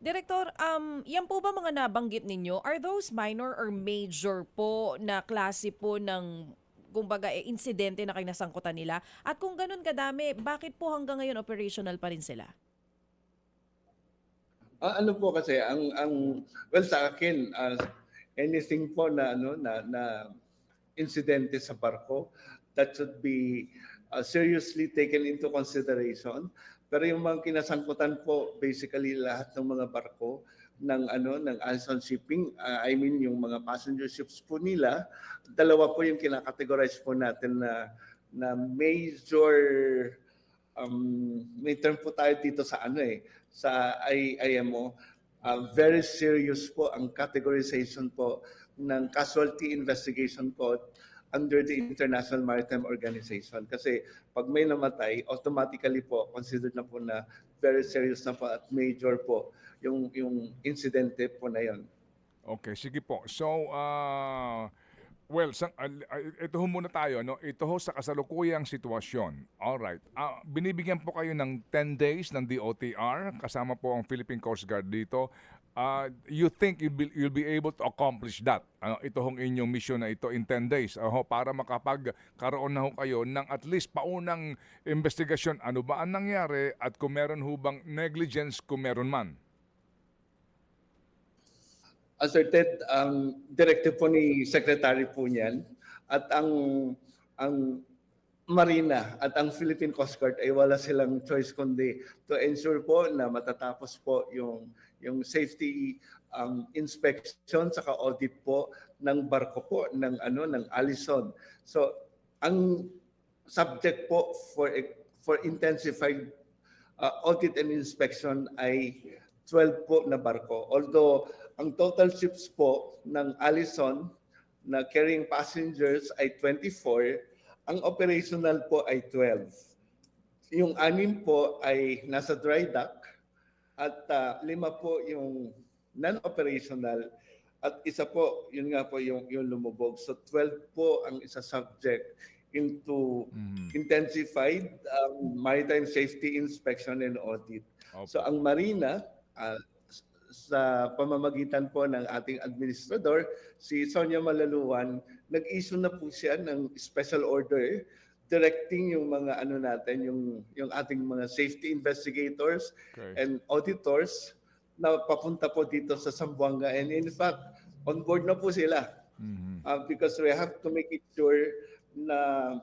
Direktor, yan po ba mga nabanggit ninyo, are those minor or major po na klase po ng kumbaga insidente na kinasangkutan nila? At kung ganun kadami, bakit po hanggang ngayon operational pa rin sila? Ano po kasi well sa akin anything po na na insidente sa barko that should be seriously taken into consideration. Pero yung mga kinasangkutan po basically lahat ng mga barko ng Alson Shipping, I mean yung mga passenger ships po nila, dalawa po yung kinakategorize po natin na major may term po tayo dito sa sa IMO. Very serious po ang categorization po ng casualty investigation po under the International Maritime Organization. Kasi pag may namatay, automatically po considered na po na very serious na po at major po yung insidente po na yon. Okay, sige po. So, well, ito ho muna tayo, no? Ito ho sa kasalukuyang sitwasyon. Alright. Binibigyan po kayo ng 10 days ng DOTR, kasama po ang Philippine Coast Guard dito. You think you'll be able to accomplish that? Ito hong inyong mission na ito in 10 days para makapagkaroon na ho kayo ng at least paunang investigasyon. Ano ba ang nangyari at kung meron ho bang negligence kung meron man? Asserted directive po ni Secretary po niyan at ang Marina at ang Philippine Coast Guard ay wala silang choice kundi to ensure po na matatapos po yung safety inspection saka audit po ng barko po ng Allison. So ang subject po for intensified audit and inspection ay 12 po na barko. Although ang total ships po ng Allison na carrying passengers ay 24, ang operational po ay 12. Yung 6 po ay nasa dry dock at 5 po yung non-operational at isa po, yun nga po yung lumubog. So 12 po ang isa subject into intensified maritime safety inspection and audit. Okay. So ang Marina, sa pamamagitan po ng ating administrador, si Sonia Malaluan, nag-issue na po siya ng special order directing yung mga yung ating mga safety investigators and auditors na papunta po dito sa Zamboanga. And in fact, on board na po sila. Because we have to make it sure na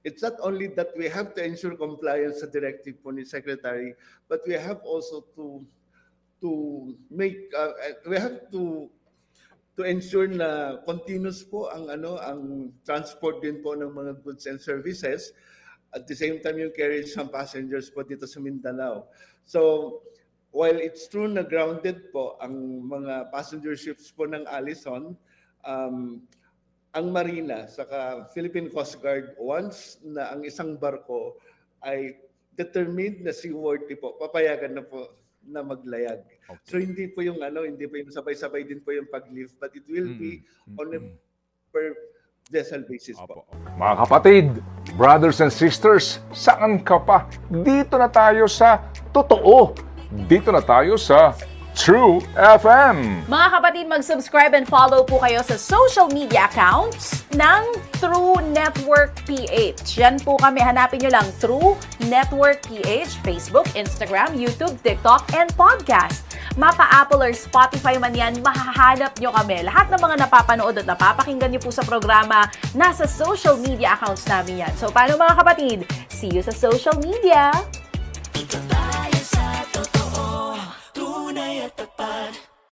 it's not only that we have to ensure compliance sa directive po ni Secretary, but we have also to ensure na continuous po ang transport din po ng mga goods and services at the same time yung carriage ng passengers po dito sa Mindanao. So while it's true na grounded po ang mga passenger ships po ng Allison, ang Marina saka Philippine Coast Guard, once na ang isang barko ay determined na seaworthy po, papayagan na po na maglayag. Okay. So hindi po yung sabay-sabay din po yung pag-lift, but it will be on a per vessel basis po. Mga kapatid, brothers and sisters, saan ka pa? Dito na tayo sa totoo. Dito na tayo sa True FM. Mga kapatid, mag-subscribe and follow po kayo sa social media accounts ng True Network PH. Yan po kami, hanapin nyo lang True Network PH, Facebook, Instagram, YouTube, TikTok, and podcast. Mapa Apple or Spotify man yan, mahahanap nyo kami. Lahat ng mga napapanood at napapakinggan nyo po sa programa, nasa social media accounts namin yan. So paano mga kapatid? See you sa social media!